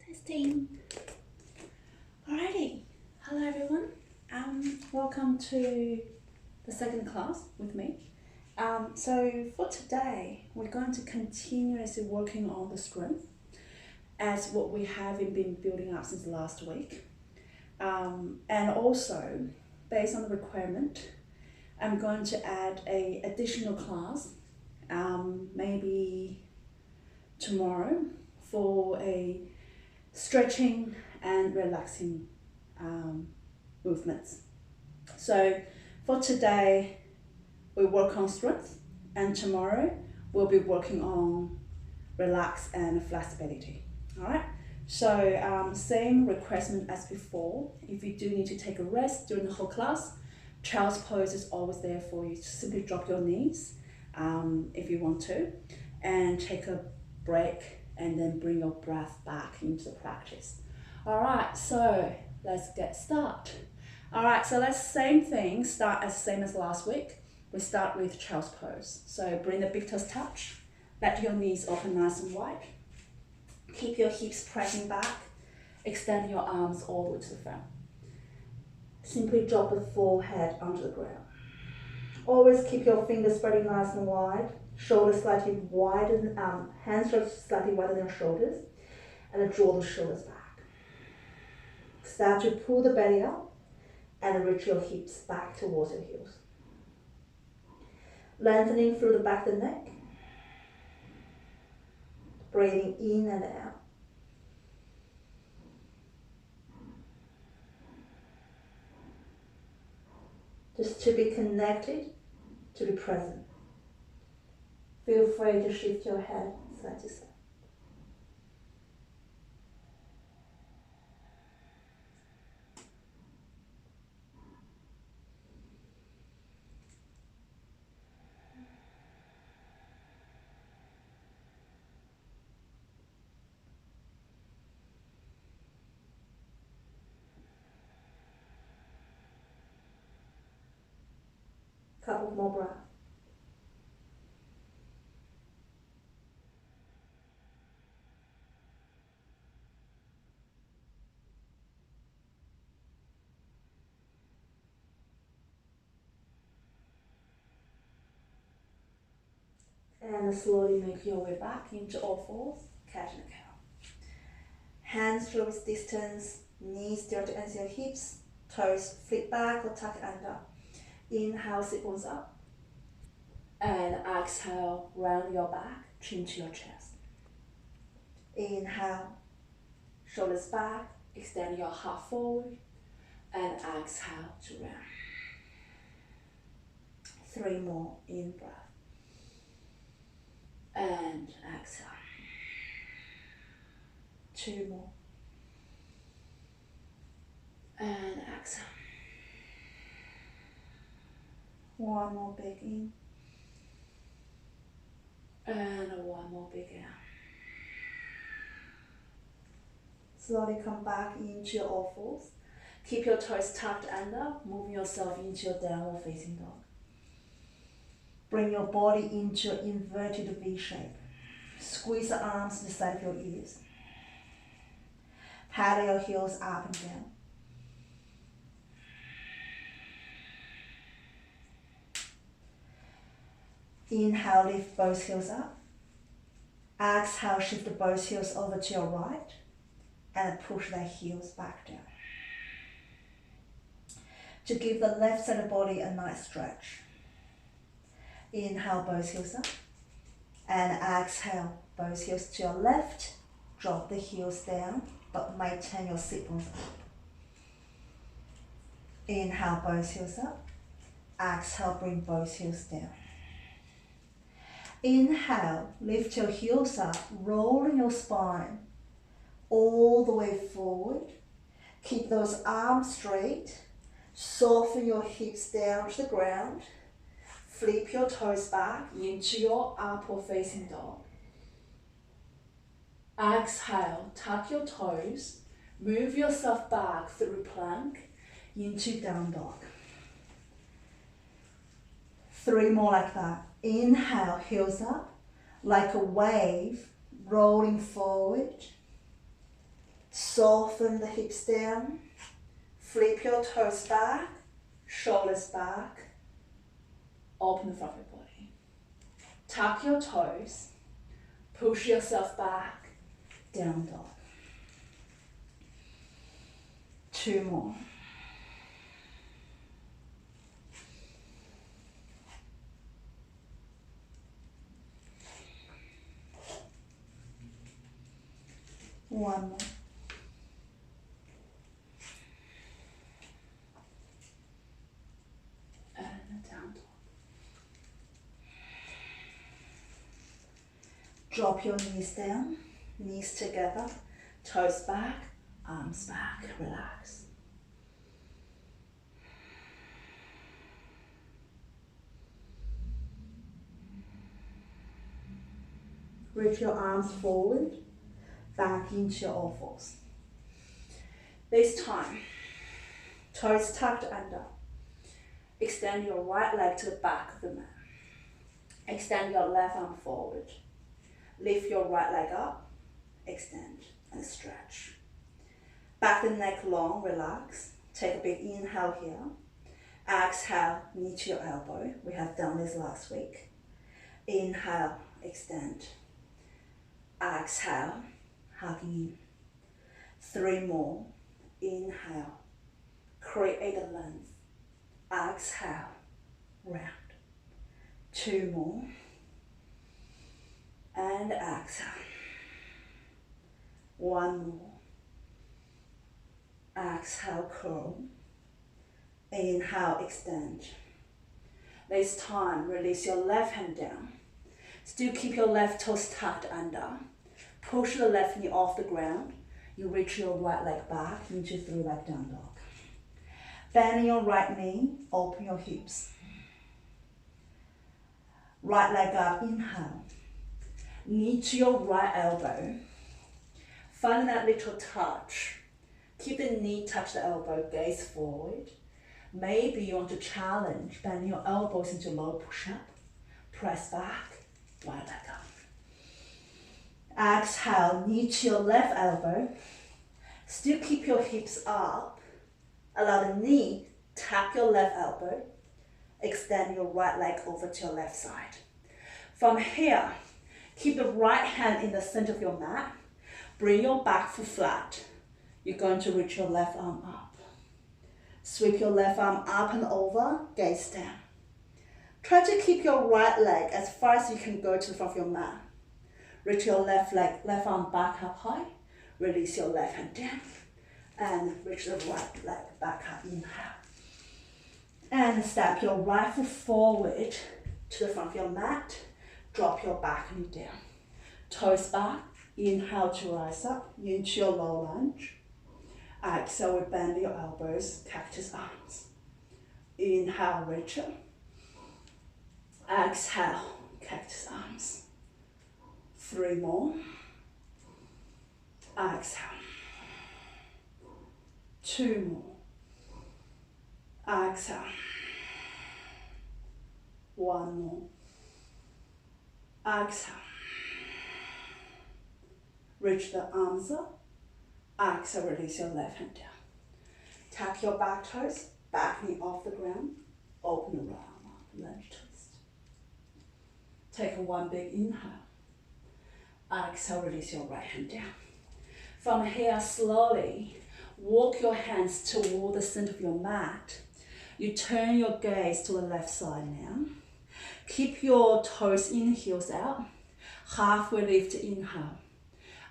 Testing. Alrighty. Hello everyone. Welcome to the second class with me. So for today, we're going to continuously working on the strength as what we have been building up since last week. And also, based on the requirement, I'm going to add a additional class, maybe tomorrow, for a stretching and relaxing movements. So for today, we work on strength, and tomorrow we'll be working on relax and flexibility. All right. So same requirement as before. If you do need to take a rest during the whole class, child's pose is always there for you. Just simply drop your knees if you want to, and take a break, and then bring your breath back into the practice. All right, so let's get started. All right, so let's same thing, start as same as last week. We start with child's pose. So bring the big toes touch, let your knees open nice and wide. Keep your hips pressing back, extend your arms all the way to the front. Simply drop the forehead onto the ground. Always keep your fingers spreading nice and wide, shoulders slightly wider than hands slightly wider than your shoulders, and then draw the shoulders back. Start to pull the belly up and reach your hips back towards your heels. Lengthening through the back of the neck. Breathing in and out. Just to be connected, to be present. Feel free to shift your head side to side. Couple more breaths. And slowly make your way back into all fours, catching the cow. Hands towards distance, knees directly into your hips, toes flip back or tuck under. Inhale, sit bones up. And exhale, round your back, chin to your chest. Inhale, shoulders back, extend your heart forward, and exhale to round. 3 more, in breath. And exhale. 2 more. And exhale. 1 more big in. And 1 more big out. Slowly come back into your all fours. Keep your toes tucked under, moving yourself into your downward facing dog. Bring your body into your inverted V shape. Squeeze the arms to the side of your ears. Paddle your heels up and down. Inhale, lift both heels up. Exhale, shift both heels over to your right and push the heels back down. To give the left side of the body a nice stretch. Inhale, both heels up. And exhale, both heels to your left. Drop the heels down, but maintain your sit bones up. Inhale, both heels up. Exhale, bring both heels down. Inhale, lift your heels up, rolling your spine all the way forward. Keep those arms straight. Soften your hips down to the ground. Flip your toes back into your upward facing dog. Exhale, tuck your toes. Move yourself back through plank into down dog. 3 more like that. Inhale, heels up, like a wave, rolling forward. Soften the hips down. Flip your toes back, shoulders back. Open the front of your body. Tuck your toes. Push yourself back. Down dog. 2 more. One more. And a down dog. Drop your knees down, knees together, toes back, arms back, relax. Reach your arms forward, back into your oval. This time, toes tucked under. Extend your right leg to the back of the mat. Extend your left arm forward. Lift your right leg up, extend and stretch. Back the neck long, relax. Take a big inhale here. Exhale, knee to your elbow. We have done this last week. Inhale, extend. Exhale, hugging in. 3 more. Inhale, create a length. Exhale, round. 2 more. And exhale. 1 more. Exhale, curl. Inhale, extend. This time, release your left hand down. Still keep your left toes tucked under. Push the left knee off the ground. You reach your right leg back into 3-leg down dog. Bend your right knee, open your hips. Right leg up, inhale. Knee to your right elbow. Find that little touch. Keep the knee touch the elbow, gaze forward. Maybe you want to challenge, bend your elbows into low push-up. Press back, right leg up. Exhale, knee to your left elbow. Still keep your hips up. Allow the knee, tap your left elbow. Extend your right leg over to your left side. From here, keep the right hand in the center of your mat. Bring your back foot flat. You're going to reach your left arm up. Sweep your left arm up and over, gaze down. Try to keep your right leg as far as you can go to the front of your mat. Reach your left leg, left arm back up high. Release your left hand down. And reach the right leg back up, inhale. And step your right foot forward to the front of your mat. Drop your back knee down. Toes back, inhale to rise up into your low lunge. Exhale, we bend your elbows, cactus arms. Inhale, reach up. Exhale, cactus arms. 3 more. Exhale. 2 more. Exhale. 1 more. Exhale. Reach the arms up. Exhale, release your left hand down. Tuck your back toes, back knee off the ground. Open the right arm up, lunge twist. Take 1 big inhale. Exhale, release your right hand down. From here, slowly walk your hands toward the center of your mat. You turn your gaze to the left side now. Keep your toes in, heels out. Halfway lift, inhale.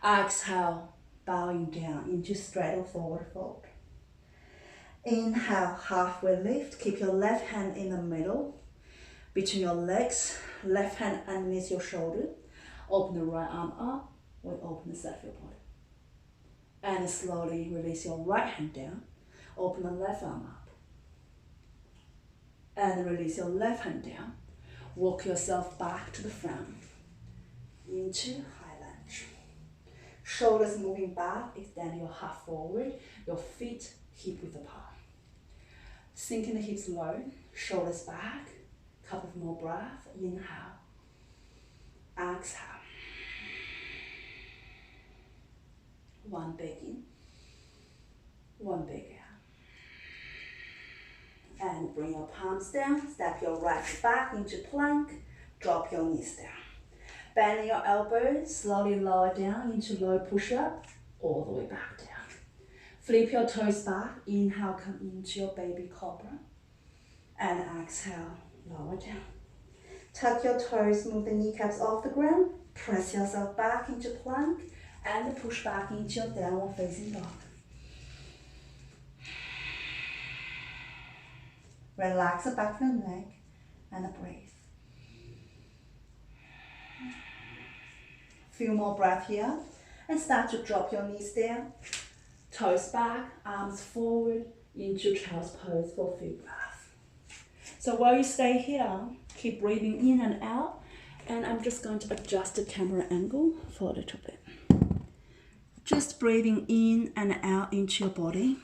Exhale, bowing down into straight or forward fold. Inhale, halfway lift. Keep your left hand in the middle, between your legs. Left hand underneath your shoulder. Open the right arm up. We open the side of your body. And slowly release your right hand down. Open the left arm up. And release your left hand down. Walk yourself back to the front. Into high lunge. Shoulders moving back. Extend your heart forward. Your feet hip width apart. Sinking the hips low. Shoulders back. Couple of more breath. Inhale. Exhale. 1 big in. One big out. And bring your palms down, step your right back into plank, drop your knees down. Bend your elbows, slowly lower down into low push-up, all the way back down. Flip your toes back, inhale, come into your baby cobra. And exhale, lower down. Tuck your toes, move the kneecaps off the ground, press yourself back into plank, and push back into your downward facing dog. Relax the back of your neck and breathe. Few more breaths here, and start to drop your knees down, toes back, arms forward into child's pose for a few breaths. So while you stay here, keep breathing in and out, and I'm just going to adjust the camera angle for a little bit. Just breathing in and out into your body.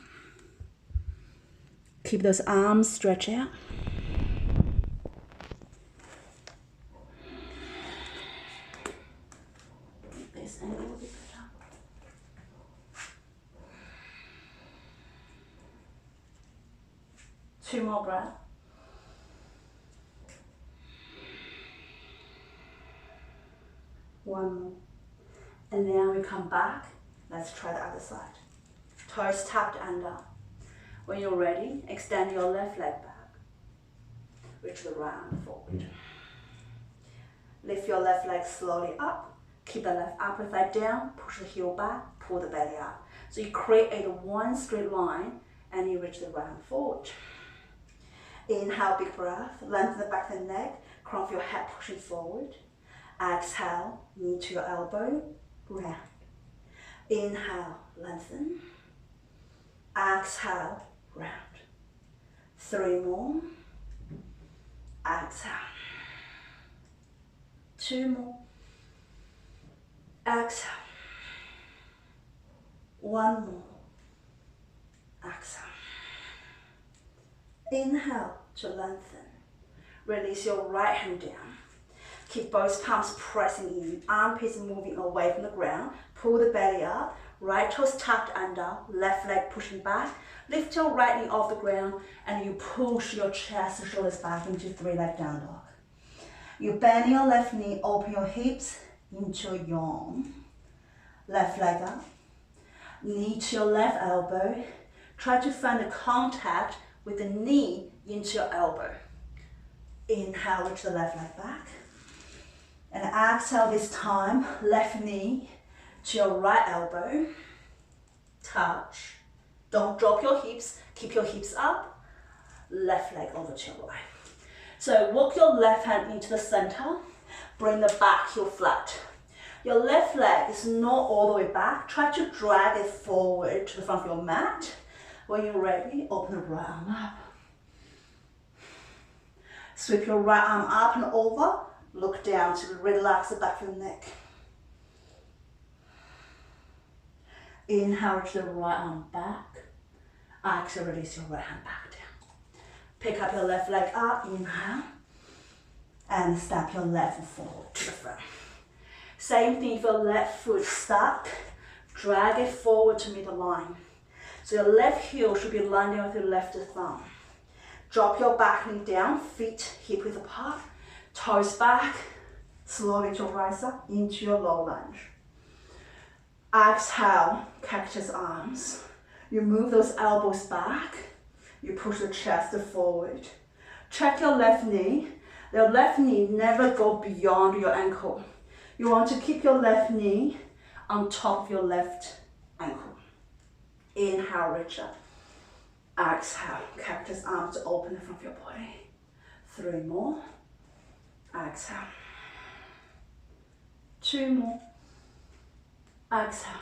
Keep those arms stretched out. This angle will be better. Two more breaths. One more. And now we come back. Let's try the other side. Toes tucked under. When you're ready, extend your left leg back. Reach the right arm forward. Lift your left leg slowly up. Keep the left upper thigh down. Push the heel back. Pull the belly up. So you create one straight line and you reach the right arm forward. Inhale, big breath. Lengthen the back of the neck. Crown of your head pushing forward. Exhale, knee to your elbow. Round. Inhale, lengthen. Exhale, round. 3 more. Exhale. 2 more. Exhale. 1 more. Exhale. Inhale to lengthen. Release your right hand down. Keep both palms pressing in. Armpits moving away from the ground. Pull the belly up. Right toes tucked under. Left leg pushing back. Lift your right knee off the ground and you push your chest and shoulders back into 3-leg down dog. You bend your left knee, open your hips into a yawn. Left leg up. Knee to your left elbow. Try to find the contact with the knee into your elbow. Inhale, reach the left leg back. And exhale this time, left knee to your right elbow. Touch. Don't drop your hips, keep your hips up. Left leg over to your right. So walk your left hand into the center. Bring the back heel flat. Your left leg is not all the way back. Try to drag it forward to the front of your mat. When you're ready, open the right arm up. Sweep your right arm up and over. Look down to relax the back of your neck. Inhale, reach the right arm back. Exhale, release your right hand back down. Pick up your left leg up, inhale. And step your left foot forward to the front. Same thing if your left foot stuck, drag it forward to meet the line. So your left heel should be landing with your left thumb. Drop your back knee down, feet hip width apart. Toes back, slowly to rise up into your low lunge. Exhale, cactus arms. You move those elbows back. You push the chest forward. Check your left knee. The left knee never go beyond your ankle. You want to keep your left knee on top of your left ankle. Inhale, reach up. Exhale, cactus arms open from your body. 3 more. Exhale. 2 more. Exhale.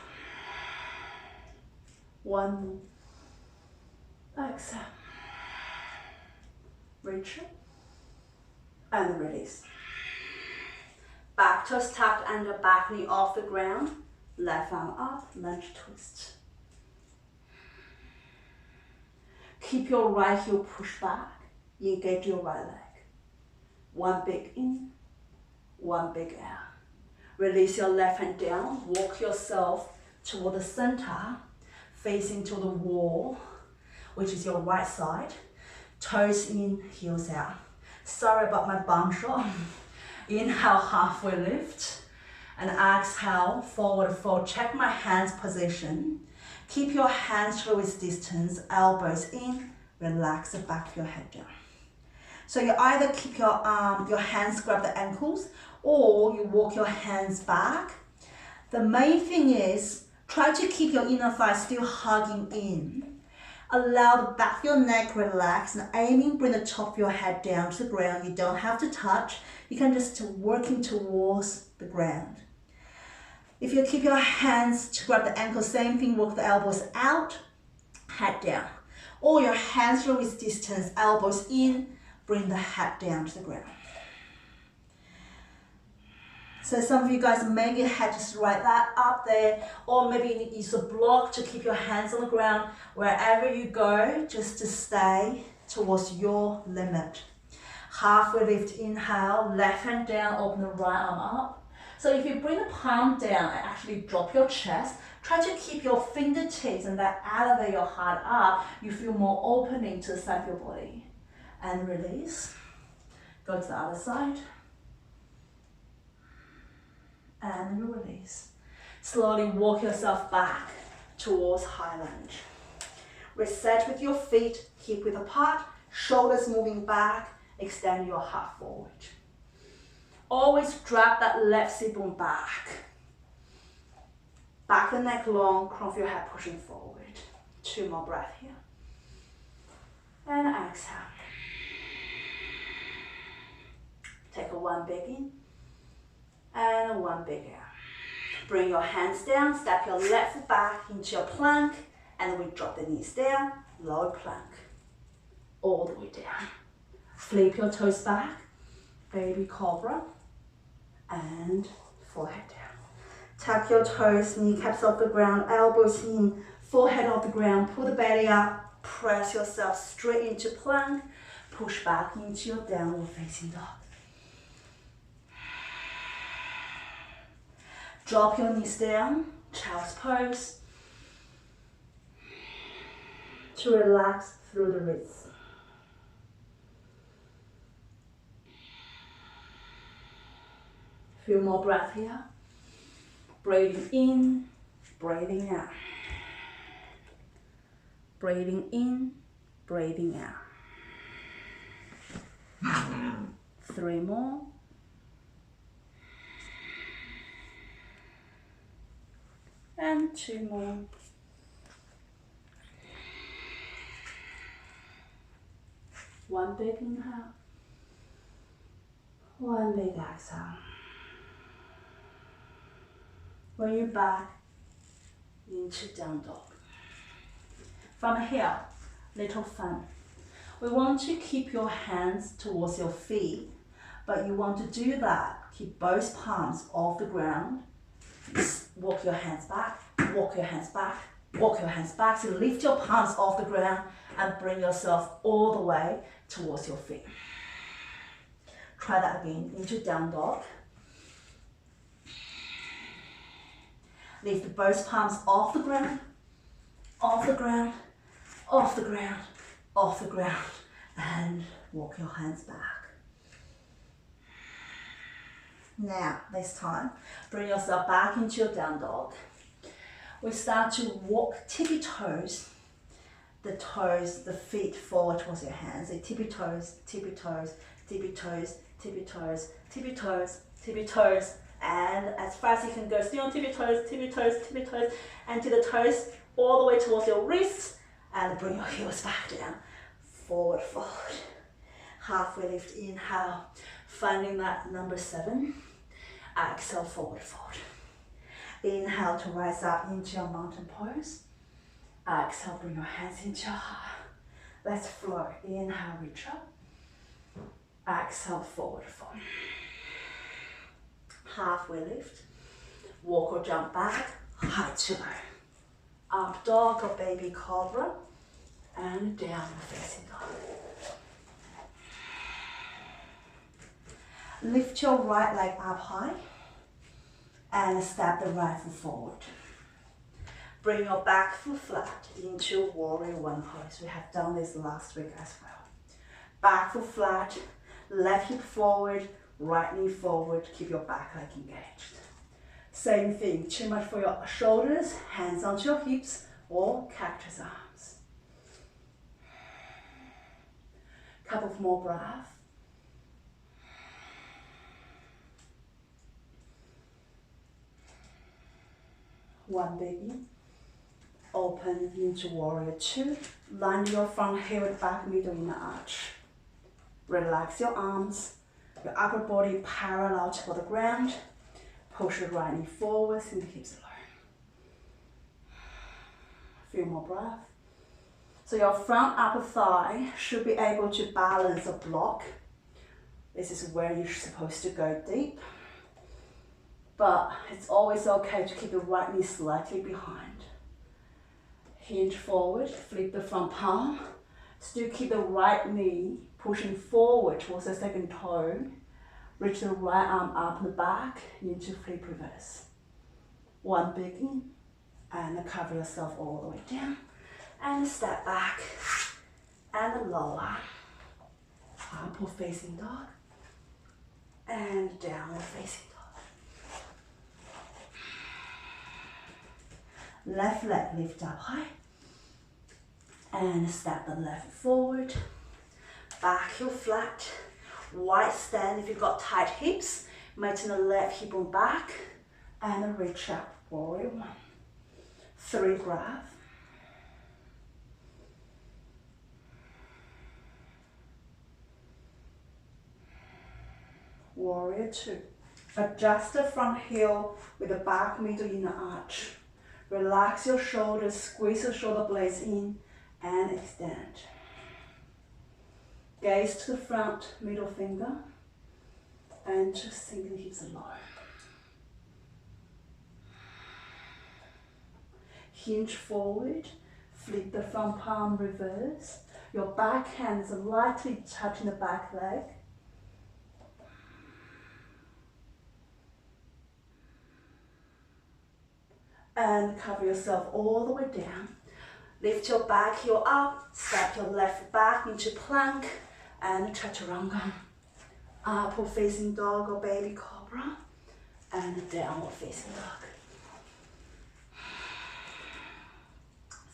1 more. Exhale. Reach up. And release. Back toes tucked under, back knee off the ground. Left arm up, lunge twist. Keep your right heel pushed back. Engage your right leg. 1 big in, 1 big out. Release your left hand down. Walk yourself toward the center. facing to the wall, which is your right side. Toes in, heels out. Sorry about my bum shot. Inhale, halfway lift. And exhale, forward fold. Check my hands position. Keep your hands to waist distance, elbows in, relax the back of your head down. So you either keep your hands grab the ankles, or you walk your hands back. The main thing is, try to keep your inner thigh still hugging in. Allow the back of your neck relax and aiming, bring the top of your head down to the ground. You don't have to touch. You can just working towards the ground. If you keep your hands to grab the ankles, same thing, walk the elbows out, head down. Or your hands to waist distance, elbows in, bring the head down to the ground. So some of you guys maybe had just right that up there, or maybe you need to use a block to keep your hands on the ground. Wherever you go, just to stay towards your limit. Halfway lift, inhale, left hand down, open the right arm up. So if you bring the palm down and actually drop your chest, try to keep your fingertips and that elevate your heart up. You feel more opening to the side of your body. And release. Go to the other side. And you release. Slowly walk yourself back towards high lunge. Reset with your feet, hip width apart, shoulders moving back, extend your heart forward. Always drop that left sit bone back. Back the neck long, crown of your head pushing forward. 2 more breaths here. And exhale. Take a 1 big in. And 1 big out. Bring your hands down, step your left foot back into your plank, and we drop the knees down, low plank, all the way down. Flip your toes back, baby cobra, and forehead down. Tap your toes, kneecaps off the ground, elbows in, forehead off the ground, pull the belly up, press yourself straight into plank, push back into your downward facing dog. Drop your knees down, child's pose, to relax through the wrists. Few more breaths here. Breathing in, breathing out. Breathing in, breathing out. 3 more. And 2 more. One big inhale. 1 big exhale. When you're back into down dog. From here, little fun. We want to keep your hands towards your feet, but you want to do that. Keep both palms off the ground. Walk your hands back, walk your hands back, walk your hands back. So lift your palms off the ground and bring yourself all the way towards your feet. Try that again, into down dog. Lift both palms off the ground, off the ground, off the ground, off the ground, and walk your hands back. Now, this time, bring yourself back into your down dog. We start to walk tippy toes, the feet forward towards your hands. So tippy toes, tippy toes, tippy toes, tippy toes, tippy toes, tippy toes, and as fast as you can go, still on tippy toes, tippy toes, tippy toes, and to the toes all the way towards your wrists, and bring your heels back down. Forward fold. Halfway lift, inhale, finding that number 7. Exhale, forward fold. Inhale to rise up into your mountain pose. Exhale, bring your hands into your heart. Let's flow. Inhale, reach up. Exhale, forward fold. Halfway lift. Walk or jump back, high to low. Up dog or baby cobra. And down facing dog. Lift your right leg up high and step the right foot forward. Bring your back foot flat into warrior one pose. We have done this last week as well. Back foot flat, left hip forward, right knee forward, keep your back leg engaged. Same thing, chin much for your shoulders, hands onto your hips or cactus arms. Couple of more breaths. One biggie. Open into warrior two. Line your front heel with back middle inner arch. Relax your arms. Your upper body parallel to the ground. Push your right knee forward, send the hips low. A few more breaths. So your front upper thigh should be able to balance a block. This is where you're supposed to go deep. But it's always okay to keep the right knee slightly behind. Hinge forward, flip the front palm. Still keep the right knee pushing forward towards the second toe. Reach the right arm up and back into flip reverse. One big in, and cover yourself all the way down. And step back, and lower. Upward facing dog, and downward facing dog. Left leg lift up high, and step the left forward. Back heel flat. Wide stand if you've got tight hips. Maintain the left hip on back and reach up, warrior one. 3 breaths. Warrior two. Adjust the front heel with the back middle inner arch. Relax your shoulders, squeeze your shoulder blades in and extend. Gaze to the front, middle finger, and just sink the hips low. Hinge forward, flip the front palm reverse. Your back hands are lightly touching the back leg. And cover yourself all the way down. Lift your back heel up, step your left back into plank and chaturanga. Upward facing dog or baby cobra and downward facing dog.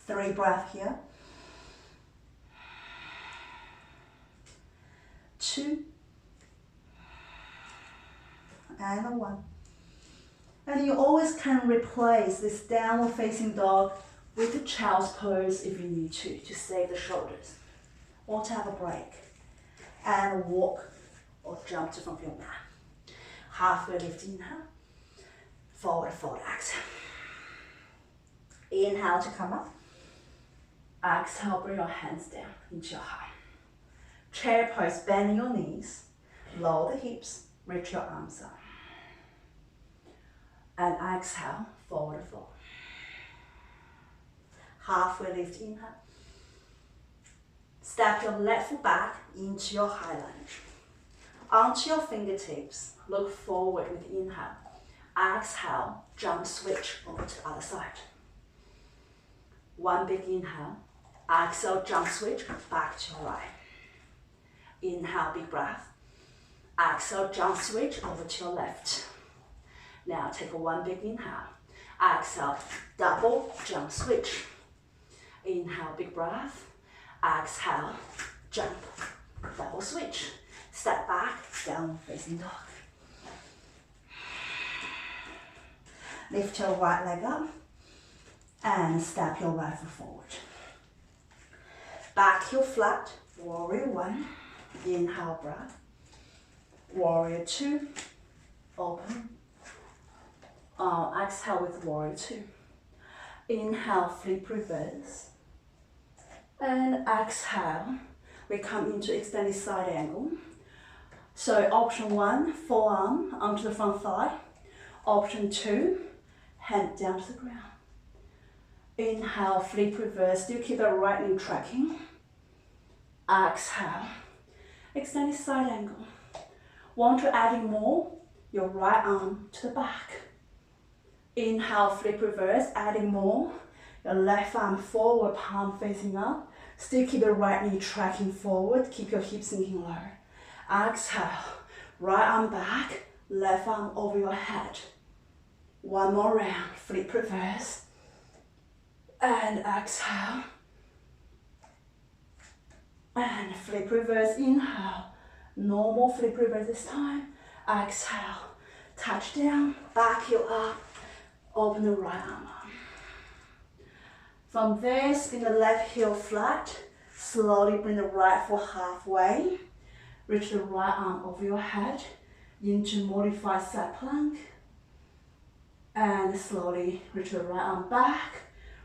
3 breaths here. 2 and 1. And you always can replace this downward facing dog with the child's pose if you need to save the shoulders or to have a break. And walk or jump to front of your mat. Halfway lift, inhale. Forward fold, exhale. Inhale to come up. Exhale, bring your hands down into your heart. Chair pose, bend your knees. Lower the hips, reach your arms up. And exhale, forward fold. Halfway lift, inhale. Step your left foot back into your high lunge. Onto your fingertips, look forward with inhale. Exhale, jump switch over to the other side. One big inhale. Exhale, jump switch back to your right. Inhale, big breath. Exhale, jump switch over to your left. Now take a one big inhale. Exhale, double jump switch. Inhale, big breath. Exhale, jump, double switch. Step back, down facing dog. Lift your right leg up and step your right foot forward. Back heel flat, warrior one. Inhale, breath. Warrior two, open. Exhale with warrior two. Inhale, flip reverse. And exhale, we come into extended side angle. So option 1, forearm onto the front thigh. Option 2, hand down to the ground. Inhale, flip reverse, still keep the right knee tracking. Exhale, extended side angle. Want to add in more? Your right arm to the back. Inhale, flip reverse, adding more. Your left arm forward, palm facing up. Still keep the right knee tracking forward. Keep your hips sinking low. Exhale. Right arm back. Left arm over your head. One more round. Flip reverse. And exhale. And flip reverse. Inhale. Normal flip reverse this time. Exhale. Touch down. Back heel up. Open the right arm up. From there, spin the left heel flat. Slowly bring the right foot halfway. Reach the right arm over your head into modified side plank. And slowly reach the right arm back.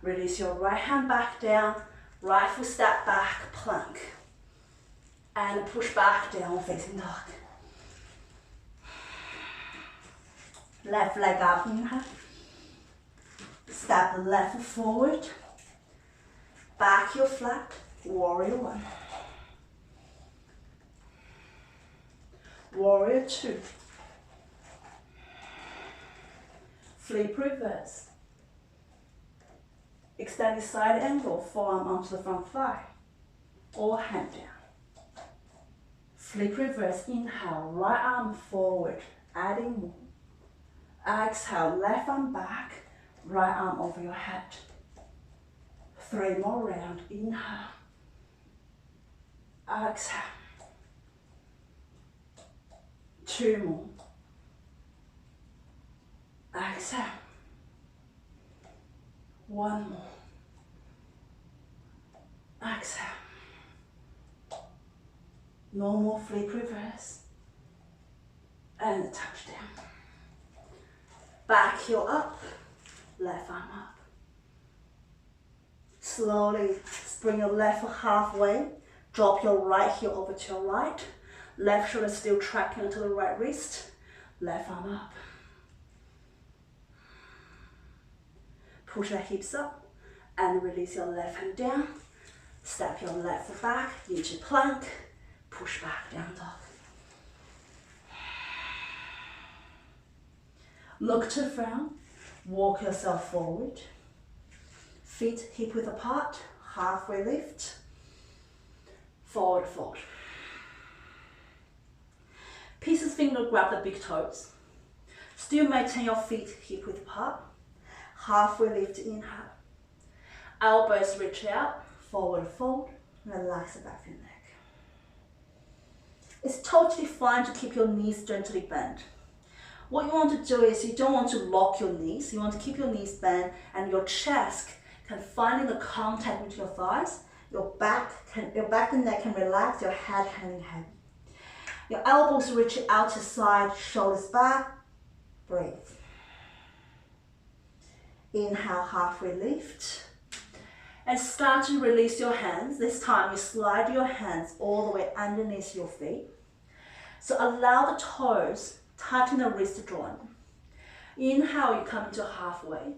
Release your right hand back down. Right foot step back, plank. And push back down, facing dog. Left leg up, inhale. Step the left foot forward. Back heel flat, warrior one. Warrior two. Flip reverse. Extend the side angle, forearm onto the front thigh. Or hand down. Flip reverse, inhale, right arm forward, adding more. Exhale, left arm back, right arm over your head. 3 more round, inhale. Exhale. 2 more. Exhale. 1 more. Exhale. No more flip reverse. And touch down. Back heel up, left arm up. Slowly bring your left foot halfway. Drop your right heel over to your right. Left shoulder still tracking onto the right wrist. Left arm up. Push your hips up and release your left hand down. Step your left foot back into plank. Push back, down dog. Look to front. Walk yourself forward. Feet hip width apart. Halfway lift. Forward fold. Pieces finger grab the big toes. Still maintain your feet hip width apart. Halfway lift, inhale. Elbows reach out, forward fold. Relax the back of your neck. It's totally fine to keep your knees gently bent. What you want to do is you don't want to lock your knees. You want to keep your knees bent and your chest can find the contact with your thighs. Your back and neck can relax, your head hanging heavy. Your elbows reach out to side, shoulders back. Breathe. Inhale, halfway lift. And start to release your hands. This time you slide your hands all the way underneath your feet. So allow the toes touching the wrist joint. Inhale, you come into halfway.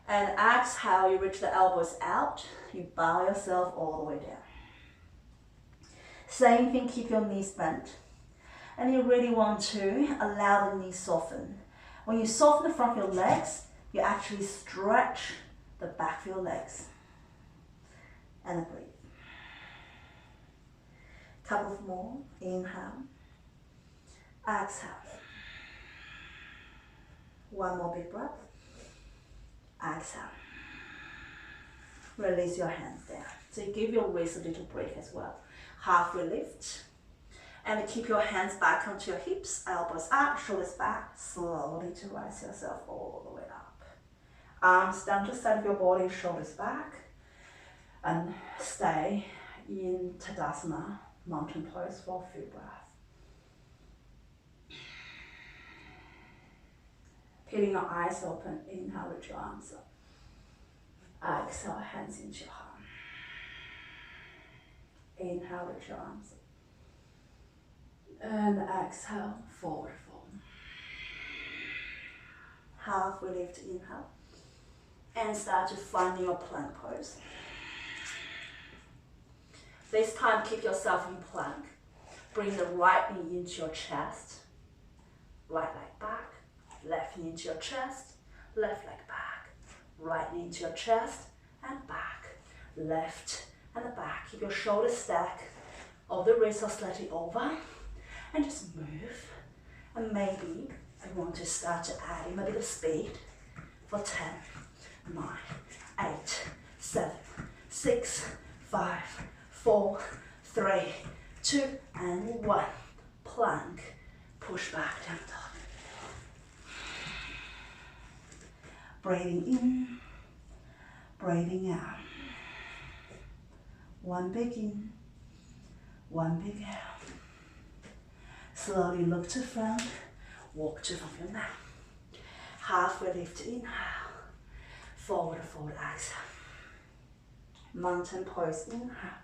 And exhale, you reach the elbows out. You bow yourself all the way down. Same thing, keep your knees bent. And you really want to allow the knees soften. When you soften the front of your legs, you actually stretch the back of your legs. And breathe. Couple of more. Inhale. Exhale. One more big breath. Exhale. Release your hands down. So you give your wrist a little break as well. Halfway lift. And keep your hands back onto your hips. Elbows up, shoulders back. Slowly to rise yourself all the way up. Arms down to the side of your body, shoulders back. And stay in Tadasana, mountain pose for a few breaths. Keeping your eyes open, inhale, reach your arms up. Exhale, hands into your heart. Inhale, reach your arms up. And exhale, forward fold. Halfway lift, inhale. And start to find your plank pose. This time, keep yourself in plank. Bring the right knee into your chest. Right leg back. Left knee into your chest. Left leg back. right knee into your chest and back. Left and the back. Keep your shoulders stacked, or the wrists are slightly over, and just move. And maybe I want to start to add in a bit of speed for 10, 9, 8, 7, 6, 5, 4, 3, 2, and 1. Plank. Push back down dog. Breathing in, breathing out. One big in, one big out. Slowly look to front, walk to front your neck. Halfway lift, inhale. Forward, forward, exhale. Mountain pose, inhale.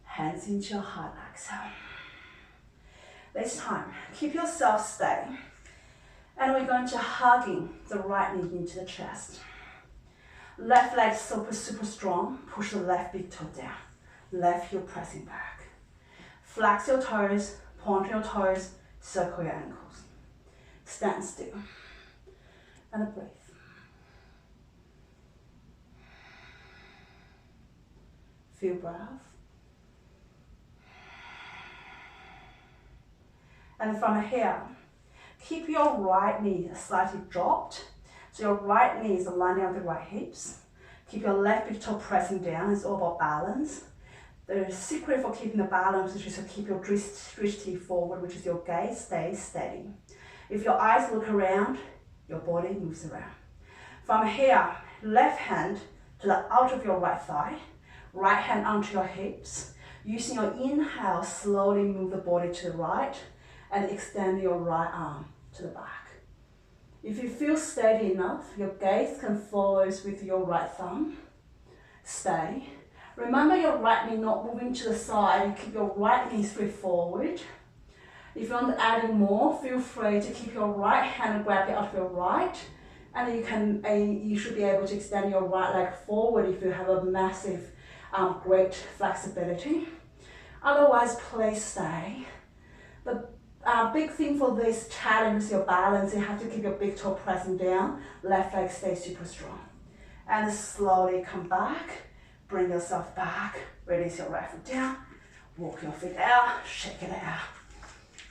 Hands into your heart, exhale. This time, keep yourself steady. And we're going to hugging the right knee into the chest. Left leg super strong. Push the left big toe down. Left heel pressing back. Flex your toes, point your toes, circle your ankles. Stand still. And breathe. Feel breath. And from here, keep your right knee slightly dropped. So your right knee is aligning with the right hips. Keep your left big toe pressing down. It's all about balance. The secret for keeping the balance is to keep your wrist tip forward, which is your gaze stays steady. If your eyes look around, your body moves around. From here, left hand to the out of your right thigh, right hand onto your hips. Using your inhale, slowly move the body to the right and extend your right arm to the back. If you feel steady enough, your gaze can follow with your right thumb. Stay. Remember your right knee not moving to the side. You keep your right knee straight forward. If you want to add in more, feel free to keep your right hand and grab it out of your right. And you should be able to extend your right leg forward if you have a massive, great flexibility. Otherwise, please stay. The big thing for this challenge is your balance. You have to keep your big toe pressing down. Left leg stays super strong. And slowly come back. Bring yourself back. Release your right foot down. Walk your feet out. Shake it out.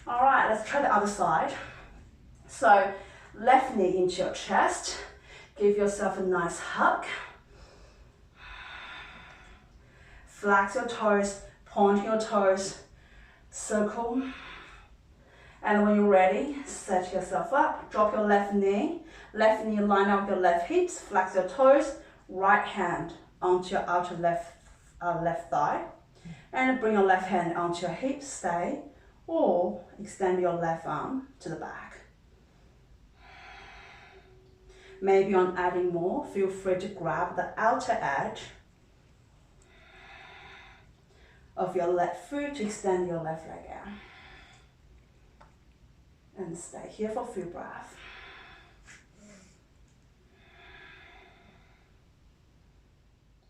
All right, let's try the other side. So left knee into your chest. Give yourself a nice hug. Flex your toes. Point your toes. Circle. And when you're ready, set yourself up. Drop your left knee. Left knee line up your left hips. Flex your toes. Right hand onto your outer left thigh. And bring your left hand onto your hips. Stay. Or extend your left arm to the back. Maybe on adding more, feel free to grab the outer edge of your left foot to extend your left leg out. And stay here for a few breaths.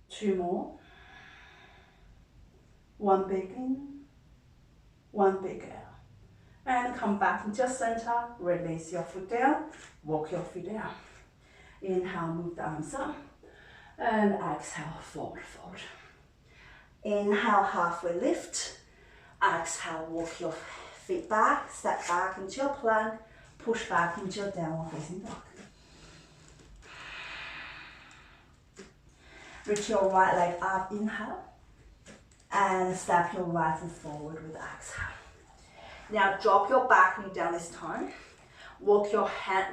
Two more. One big in, one big out. And come back into your center. Release your foot down. Walk your feet down. Inhale, move the arms up. And exhale, forward, forward. Inhale, halfway lift. Exhale, walk your feet back, step back into your plank, push back into your downward facing dog. Reach your right leg up, inhale, and step your right foot forward with exhale. Now drop your back knee down this time. Walk your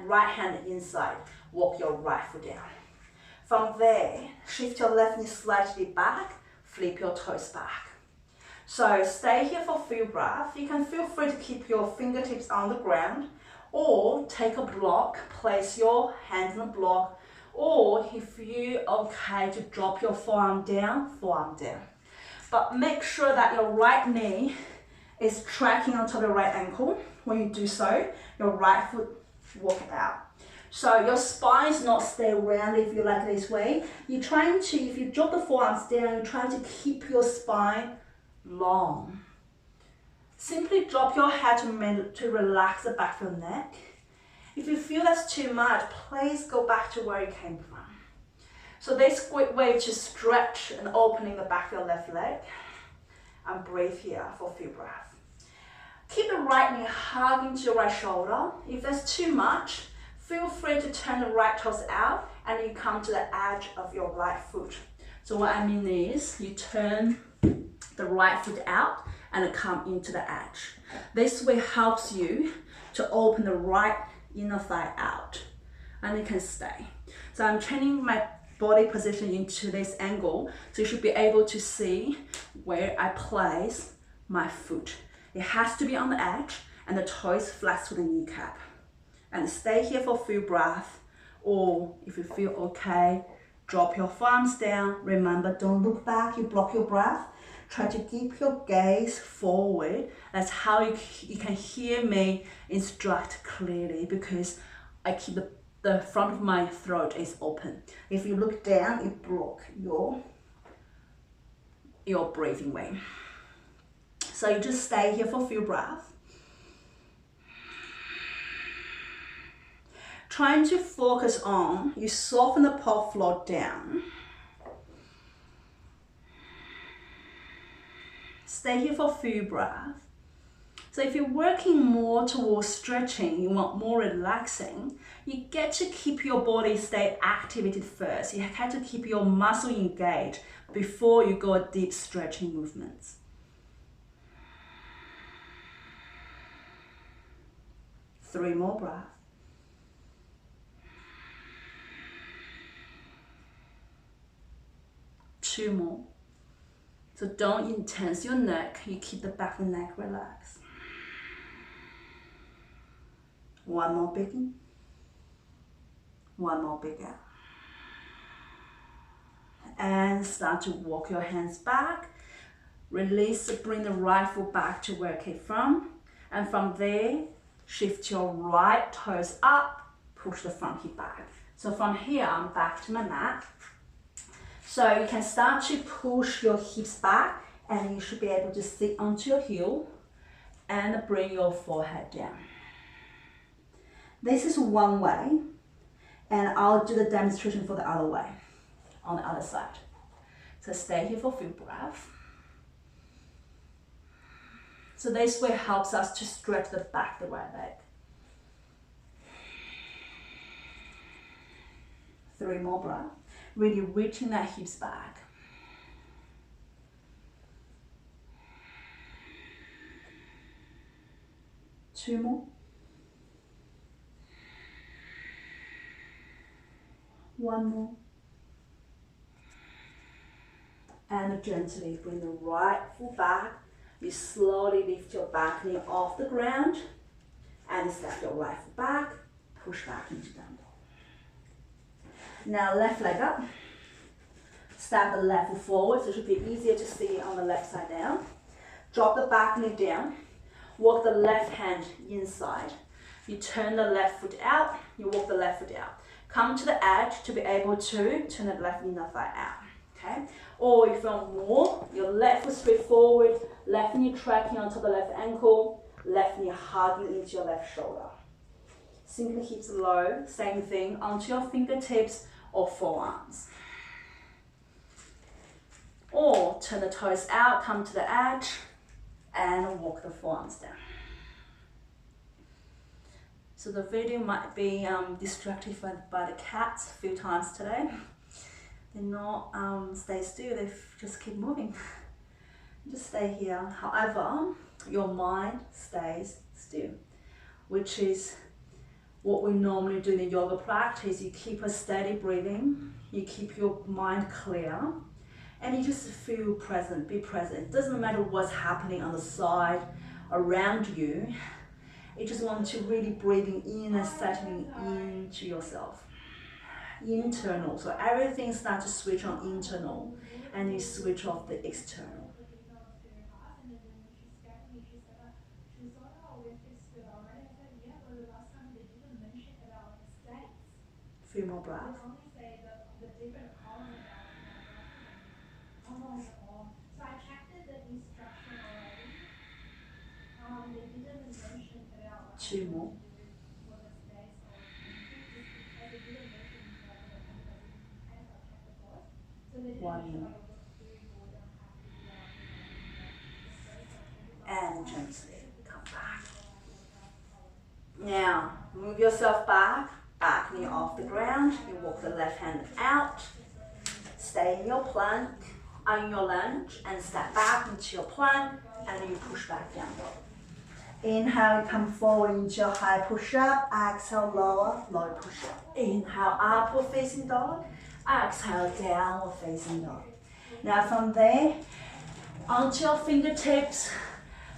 right hand inside, walk your right foot down. From there, shift your left knee slightly back, flip your toes back. So stay here for a few breaths. You can feel free to keep your fingertips on the ground or take a block, place your hands on the block, or if you're okay to drop your forearm down. But make sure that your right knee is tracking onto the right ankle. When you do so, your right foot walk out. So your spine is not stay round if you like this way. You're trying to, if you drop the forearms down, you're trying to keep your spine long. Simply drop your head to relax the back of your neck. If you feel that's too much, please go back to where you came from. So this great way to stretch and opening the back of your left leg. And breathe here for a few breaths. Keep the right knee hugging to your right shoulder. If there's too much, feel free to turn the right toes out and you come to the edge of your right foot. So what I mean is you turn the right foot out and come into the edge. This way helps you to open the right inner thigh out and you can stay. So I'm training my body position into this angle, so you should be able to see where I place my foot. It has to be on the edge and the toes flat to the kneecap. And stay here for a few breaths, or if you feel okay, drop your thumbs down. Remember, don't look back, you block your breath. Try to keep your gaze forward. That's how you can hear me instruct clearly, because I keep the front of my throat is open. If you look down, you block your breathing way. So you just stay here for a few breaths. Trying to focus on, you soften the pelvic floor down. Stay here for a few breaths. So if you're working more towards stretching, you want more relaxing, you get to keep your body stay activated first. You have to keep your muscle engaged before you go deep stretching movements. Three more breaths. Two more. So don't intense your neck, you keep the back of the neck relaxed. One more big in. One more big out. And start to walk your hands back. Release, bring the right foot back to where it came from. And from there, shift your right toes up, push the front hip back. So from here, I'm back to my mat. So you can start to push your hips back and you should be able to sit onto your heel and bring your forehead down. This is one way, and I'll do the demonstration for the other way, on the other side. So stay here for a few breaths. So this way helps us to stretch the back of the right leg. Three more breaths. Really reaching that hips back. Two more. One more. And gently bring the right foot back. You slowly lift your back knee off the ground and step your right foot back, push back into down dog. Now left leg up. Step the left foot forward, so it should be easier to see on the left side down. Drop the back knee down. Walk the left hand inside. You turn the left foot out, you walk the left foot out. Come to the edge to be able to turn the left inner thigh out, okay? Or if you want more, your left foot straight forward, left knee tracking onto the left ankle, left knee hugging into your left shoulder. Sink the hips low, same thing, onto your fingertips or forearms. Or turn the toes out, come to the edge, and walk the forearms down. So the video might be distracted by the cats a few times today. They not stay still, they just keep moving. Just stay here. However, your mind stays still, which is what we normally do in the yoga practice. You keep a steady breathing, you keep your mind clear, and you just feel present, be present. It doesn't matter what's happening on the side, around you. You just want to really breathing in and settling into yourself. Internal, so everything starts to switch on internal and you switch off the external. Few more breaths. Two more. One more. And gently come back. Now, move yourself back, back knee off the ground. You walk the left hand out. Stay in your plank, on your lunge, and step back into your plank, and then you push back down dog. Inhale, come forward into your high push-up. Exhale, lower, low push-up. Inhale, upward facing dog. Exhale, downward facing dog. Now from there, onto your fingertips,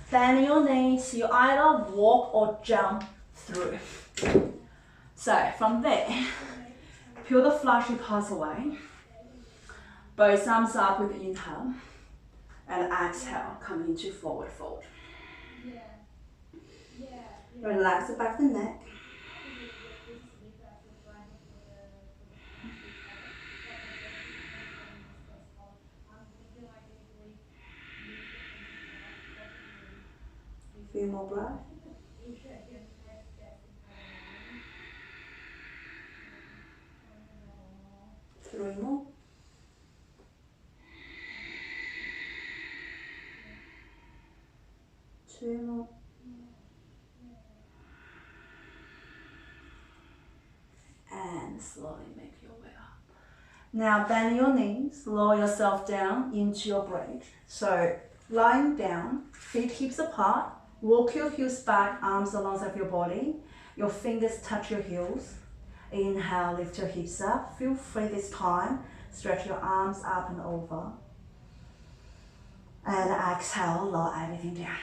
bend your knees. You either walk or jump through. So from there, peel the flushy parts away. Both arms up with inhale. And exhale, come into forward fold. Relax the back of the neck. Few more breaths. 3 more. 2 more. And slowly make your way up. Now bend your knees, lower yourself down into your bridge. So lying down, feet hips apart, walk your heels back, arms alongside your body. Your fingers touch your heels. Inhale, lift your hips up. Feel free this time. Stretch your arms up and over. And exhale, lower everything down.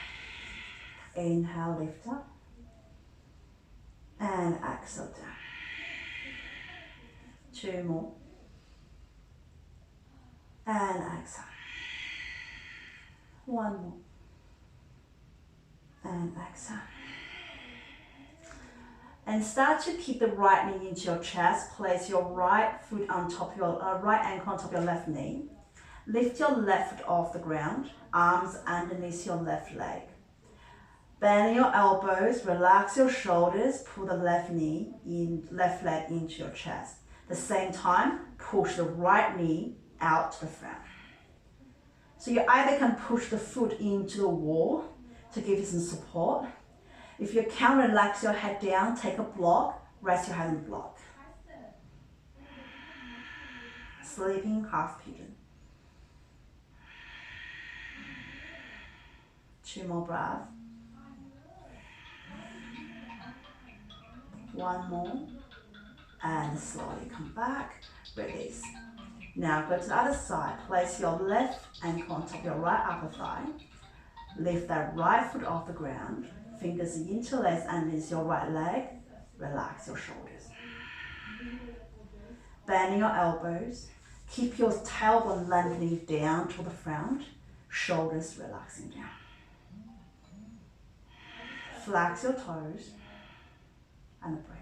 Inhale, lift up. And exhale down. 2 more. And exhale. 1 more. And exhale. And start to keep the right knee into your chest. Place your right foot on top of your right ankle on top of your left knee. Lift your left foot off the ground. Arms underneath your left leg. Bend your elbows. Relax your shoulders. Pull the left leg into your chest. At the same time, push the right knee out to the front. So you either can push the foot into the wall to give you some support. If you can, relax your head down, take a block, rest your head on the block. Sleeping half pigeon. 2 more breaths. 1 more. And slowly come back, release. Now go to the other side. Place your left ankle on top of your right upper thigh. Lift that right foot off the ground. Fingers interlace underneath your right leg. Relax your shoulders. Bend your elbows. Keep your tailbone lengthening down to the front. Shoulders relaxing down. Flex your toes and breathe.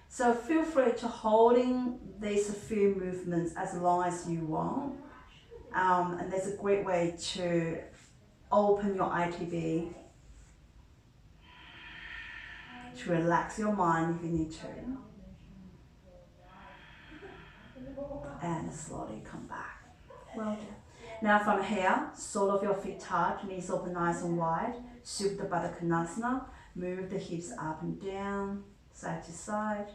So feel free to holding these few movements as long as you want. And there's a great way to open your ITB, to relax your mind if you need to. And slowly come back. Well done. Now from here, sole of your feet touch, knees open nice and wide. Supta Baddha Konasana. Move the hips up and down, side to side.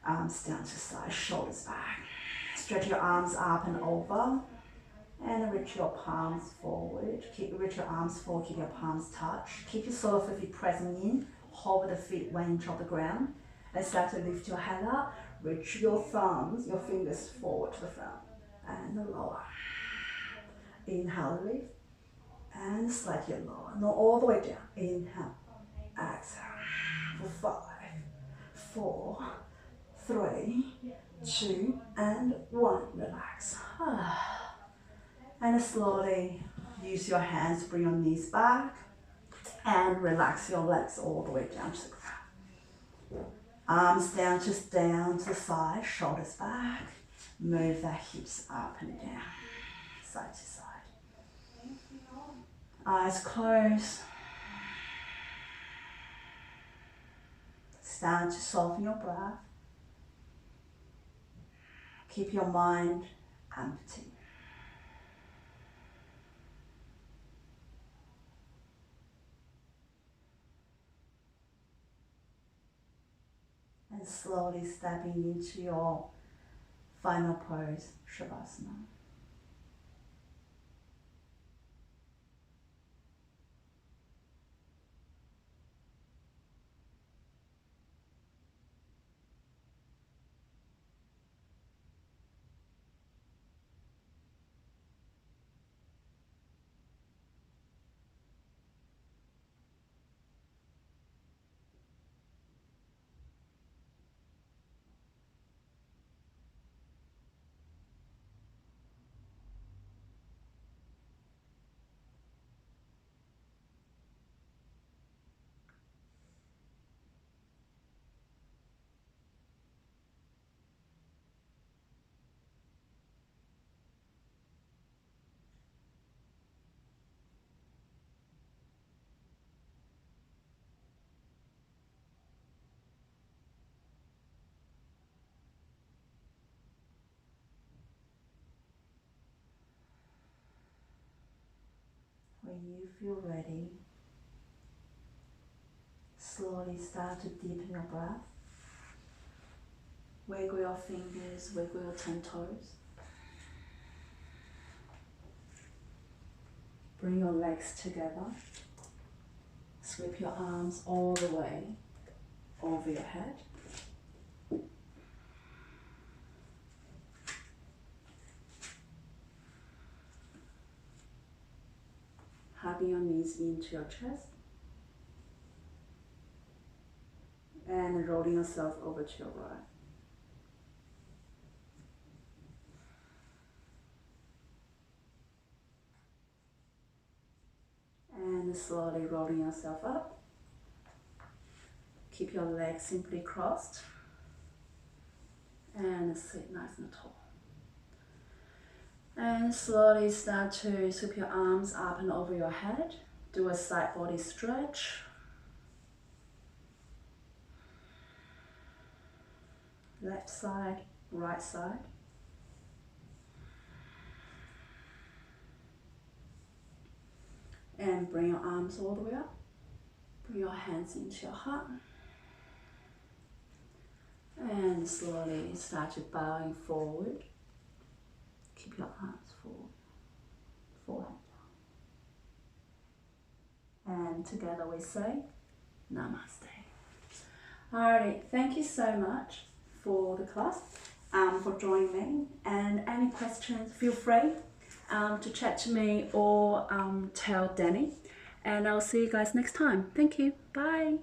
Arms down to side, shoulders back. Stretch your arms up and over. And reach your palms forward. Reach your arms forward, keep your palms touched. Keep your sole of your feet pressing in. Hold the feet 1 inch off the ground. And start to lift your head up. Reach your thumbs, your fingers forward to the front. And lower. Inhale, lift. And slightly lower. Not all the way down. Inhale. Exhale. For 5, 4, 3, 2, and 1. Relax. And slowly use your hands to bring your knees back and relax your legs all the way down to the ground. Arms down to the side, shoulders back. Move the hips up and down, side to side. Eyes closed. Start to soften your breath. Keep your mind empty. And slowly stepping into your final pose, Shavasana. When you feel ready, slowly start to deepen your breath. Wiggle your fingers, wiggle your 10 toes. Bring your legs together. Sweep your arms all the way over your head. Hugging your knees into your chest. And rolling yourself over to your right. And slowly rolling yourself up. Keep your legs simply crossed. And sit nice and tall. And slowly start to sweep your arms up and over your head. Do a side body stretch. Left side, right side. And bring your arms all the way up. Bring your hands into your heart. And slowly start to bowing forward. Keep your arms forward. Forehead down. And together we say, Namaste. Alright, thank you so much for the class, for joining me. And any questions, feel free to chat to me or tell Danny. And I'll see you guys next time. Thank you. Bye.